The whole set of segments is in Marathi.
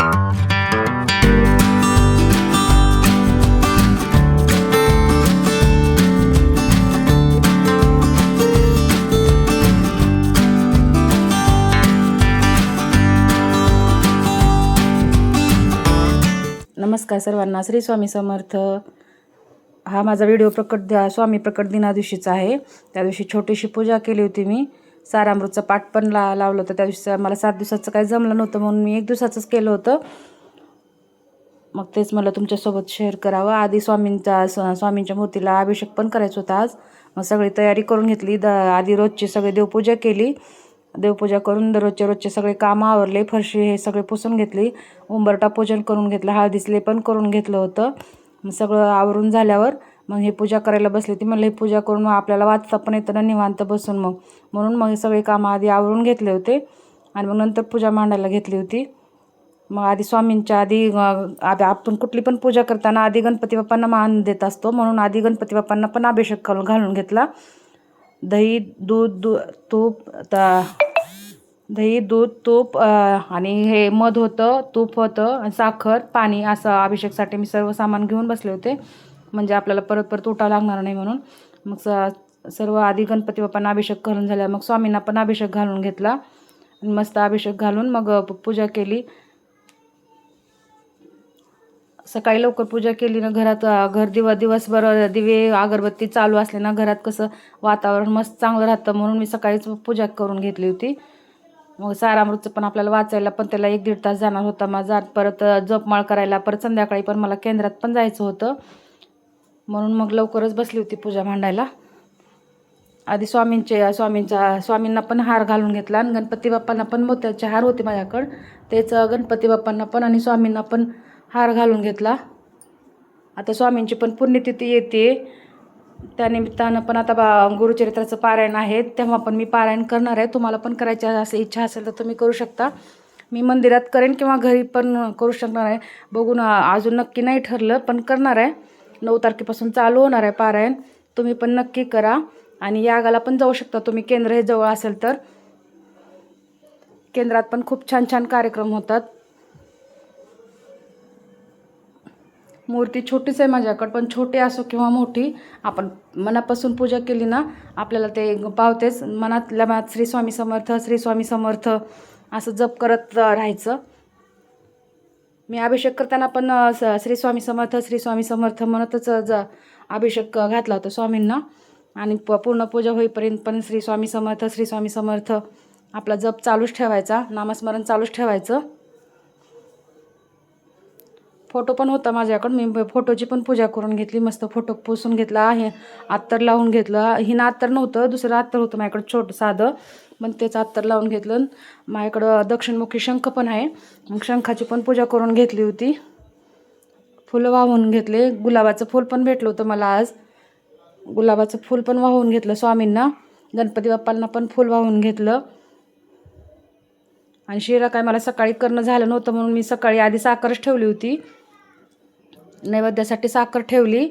नमस्कार सर्वांना, श्री स्वामी समर्थ. हा माझा व्हिडिओ स्वामी प्रकट दिना दिवशीचा आहे. त्या दिवशी छोटीशी पूजा केली होती मी. सारामृतचं पाठ पण लावलं होतं. त्या दिवशी मला 7 दिवसाचं काही जमलं नव्हतं म्हणून मी 1 दिवसाचंच केलं होतं. मग तेच मला तुमच्यासोबत शेअर करावं. आधी स्वामींच्या मूर्तीला अभिषेक पण करायचा होता आज. मग सगळी तयारी करून घेतली. आधी रोजची सगळी देवपूजा केली. देवपूजा करून रोजचे सगळे कामं आवरले. फरशी हे सगळे पुसून घेतली. उंबरटा पूजन करून घेतलं. हळदीच लेपन करून घेतलं होतं. मग सगळं आवरून झाल्यावर मग हे पूजा करायला बसली ती. म्हणलं हे पूजा करून मग आपल्याला वाचता पण येतं ना निवांत बसून. म्हणून मग हे सगळे कामं आधी आवरून घेतले होते आणि मग नंतर पूजा मांडायला घेतली होती. मग आधी स्वामींच्या आधी आपण कुठली पण पूजा करताना आधी गणपती बाप्पांना मान देत असतो. म्हणून आधी गणपती बाप्पांना पण अभिषेक घालून घेतला. दही दूध तूप आणि हे मध होतं, तूप होतं आणि साखर पाणी असं अभिषेकसाठी मी सर्व सामान घेऊन बसले होते. म्हणजे आपल्याला परत उठावं लागणार नाही म्हणून. मग सर्व आधी गणपती बाप्पांना अभिषेक करून झाला. मग स्वामींना पण अभिषेक घालून घेतला आणि मस्त अभिषेक घालून मग पूजा केली. सकाळी लवकर पूजा केली ना घर दिवसभर दिवे अगरबत्ती चालू असले ना घरात कसं वातावरण मस्त चांगलं राहतं. म्हणून मी सकाळीच पूजा करून घेतली होती. मग सारामृतचं पण आपल्याला वाचायला पण त्याला 1-1.5 तास जाणार होता माझा. परत जपमाळ करायला परत संध्याकाळी पण मला केंद्रात पण जायचं होतं. म्हणून मग लवकरच बसली होती पूजा मांडायला. आधी स्वामींना पण हार घालून घेतला आणि गणपती बाप्पांना पण मोत्याचे हार होते माझ्याकडं. तेच गणपती बाप्पांना पण आणि स्वामींना पण हार घालून घेतला. आता स्वामींची पण पुण्यतिथी येते. त्यानिमित्तानं पण आता गुरुचरित्राचं पारायण आहे. तेव्हा पण मी पारायण करणार आहे. तुम्हाला पण करायची असं इच्छा असेल तर तुम्ही करू शकता. मी मंदिरात करेन किंवा घरी पण करू शकणार आहे. बघून अजून नक्की नाही ठरलं पण करणार आहे. 9 तारखेपासून चालू होणार आहे पारायण. तुम्ही पण नक्की करा आणि यागाला पण जाऊ शकता तुम्ही. केंद्र हे जवळ असेल तर केंद्रात पण खूप छान कार्यक्रम होतात. मूर्ती छोटीच आहे माझ्याकडं, पण छोटी असो किंवा मोठी आपण मनापासून पूजा केली ना आपल्याला ते पावतेच. मनातल्या मनात श्री स्वामी समर्थ, श्री स्वामी समर्थ असं जप करत राहायचं. मी अभिषेक करताना पण श्री स्वामी समर्थ, श्री स्वामी समर्थ म्हणतच अभिषेक घातला होता स्वामींना. आणि पूर्ण पूजा होईपर्यंत पण श्री स्वामी समर्थ, श्री स्वामी समर्थ आपला जप चालूच ठेवायचा, नामस्मरण चालूच ठेवायचं. फोटो पण होता माझ्याकडं. मी फोटोची पण पूजा करून घेतली. मस्त फोटो पुसून घेतला. हे अत्तर लावून घेतलं. हिनं अत्तर नव्हतं, दुसरं अत्तर होतं माझ्याकडं छोटं साधं. मग तेच अत्तर लावून घेतलं. माझ्याकडं दक्षिणमुखी शंख पण आहे. मग शंखाची पण पूजा करून घेतली होती. फुलं वाहून घेतले. गुलाबाचं फूल पण भेटलं होतं मला आज. गुलाबाचं फूल पण वाहून घेतलं स्वामींना. गणपती बाप्पांना पण फूल वाहून घेतलं. आणि शिरा काय मला सकाळी करणं झालं नव्हतं म्हणून मी सकाळी आधी साखरच ठेवली होती. नैवेद्यासाठी साखर ठेवली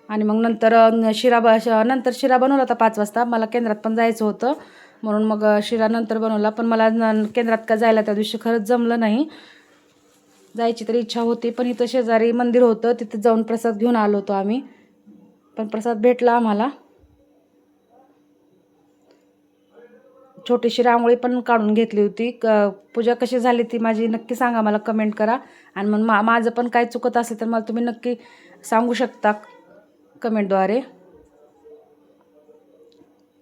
आणि मग नंतर शिरा बनवला होता 5 वाजता. मला केंद्रात पण जायचं होतं म्हणून मग शिरा नंतर बनवला. पण मला केंद्रात का जायला त्या दिवशी खरंच जमलं नाही. जायची तरी इच्छा होती पण इथं शेजारी मंदिर होतं, तिथं जाऊन प्रसाद घेऊन आलो होतो आम्ही. पण प्रसाद भेटला आम्हाला. छोटीशी रांगोळी पण काढून घेतली होती. पूजा कशी झाली ती माझी नक्की सांगा मला, कमेंट करा. आणि मग माझं पण काय चुकत असेल तर मला तुम्ही नक्की सांगू शकता कमेंटद्वारे.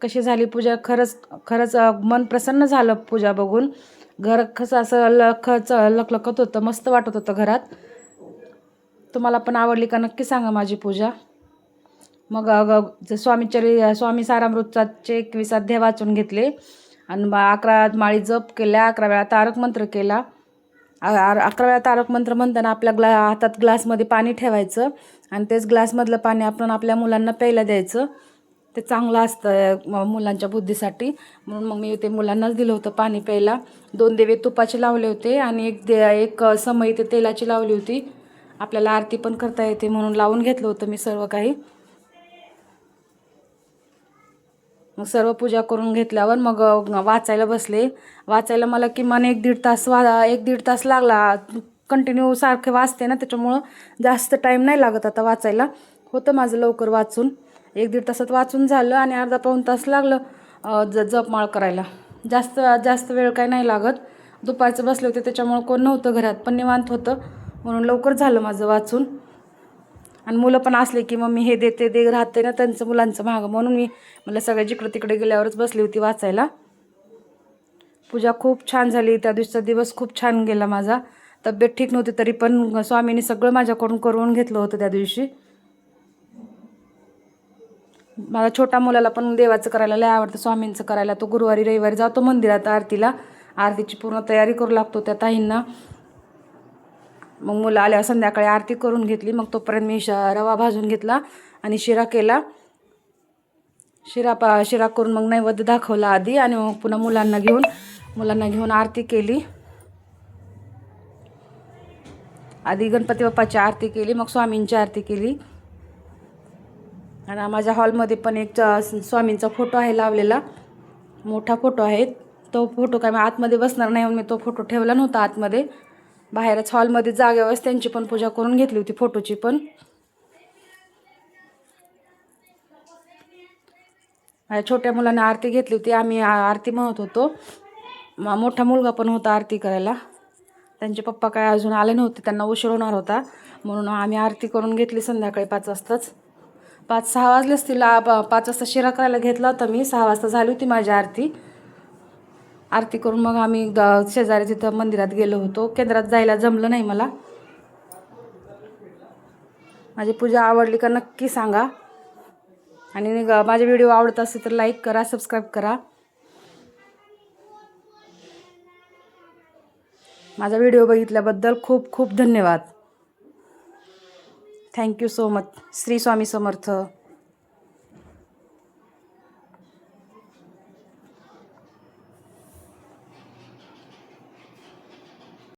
कशी झाली पूजा. खरंच मन प्रसन्न झालं पूजा बघून. घर कसं असं लखलखत होतं, मस्त वाटत होतं घरात. तुम्हाला पण आवडली का नक्की सांगा माझी पूजा. मग स्वामी सारामृताचे 21 अध्याय वाचून घेतले आणि 11 माळी जप केल्या. 11 वेळा तारक मंत्र केला. 11 वेळा तारक मंत्र म्हणताना आपल्या हातात ग्लासमध्ये पाणी ठेवायचं आणि तेच ग्लासमधलं पाणी आपण आपल्या मुलांना प्यायला द्यायचं. ते चांगलं असतं मुलांच्या बुद्धीसाठी. म्हणून मग मी ते मुलांनाच दिलं होतं पाणी प्यायला. 2 दिवे तुपाचे लावले होते आणि एक समई ते तेलाची लावली होती. आपल्याला आरती पण करता येते म्हणून लावून घेतलं होतं मी सर्व काही. मग सर्व पूजा करून घेतल्यावर मग वाचायला बसले. वाचायला मला किमान 1-1.5 तास लागला. कंटिन्यू सारखे वाचते ना, त्याच्यामुळं जास्त टाईम नाही लागत आता वाचायला. होतं माझं लवकर वाचून. 1-1.5 तासात वाचून झालं आणि अर्धा-पाऊण तास लागलं जपमाळ करायला. जास्त वेळ काय नाही लागत. दुपारचं बसले होते त्याच्यामुळं कोण नव्हतं घरात, पण निवांत होतं म्हणून लवकर झालं माझं वाचून. आणि मुलं पण असले की मम्मी हे दे ते दे राहते ना त्यांचं, मुलांचं मागं, म्हणून मला सगळे जिकडे तिकडे गेल्यावरच बसली होती वाचायला. पूजा खूप छान झाली. त्या दिवसाचा दिवस खूप छान गेला माझा. तब्येत ठीक नव्हती तरी पण स्वामींनी सगळं माझ्याकडून करून घेतलं होतं त्या दिवशी. माझ्या छोट्या मुलाला पण देवाचं करायला लय आवडतं, स्वामींचं करायला. तो गुरुवारी रविवारी जातो मंदिरात आरतीला. आरतीची पूर्ण तयारी करू लागतो त्या ताईंना. मग मुलं आल्यावर संध्याकाळी आरती करून घेतली. मग तोपर्यंत मी रवा भाजून घेतला आणि शिरा केला. शिरा करून मग नैवेद्य दाखवला आधी आणि मग पुन्हा मुलांना घेऊन आरती केली. आधी गणपती बाप्पाची आरती केली, मग स्वामींची आरती केली. आणि माझ्या हॉलमध्ये पण एक स्वामींचा फोटो आहे लावलेला, मोठा फोटो आहे. तो फोटो काय मी आतमध्ये बसणार नाही म्हणून मी तो फोटो ठेवला नव्हता आतमध्ये. बाहेरच हॉलमध्ये जागेवरच त्यांची पण पूजा करून घेतली होती, फोटोची पण. माझ्या छोट्या मुलाने आरती घेतली होती. आम्ही आरती म्हणत होतो. मोठा मुलगा पण होता आरती करायला. त्यांचे पप्पा काय अजून आले नव्हते, त्यांना उशीर होणार होता म्हणून आम्ही आरती करून घेतली संध्याकाळी 5 वाजताच. 5-6 वाजलेच तिला. 5 वाजता शिरा करायला घेतला होता मी. 6 वाजता झाली होती माझी आरती करून मग आम्ही शेजारी तिथं मंदिरात गेलो होतो. केंद्रात जायला जमलं नाही मला. माझी पूजा आवडली का नक्की सांगा. आणि माझे व्हिडिओ आवडत असेल तर लाईक करा, सबस्क्राईब करा. माझा व्हिडिओ बघितल्याबद्दल खूप खूप धन्यवाद. Thank you so much. Shri Swami समर्थ.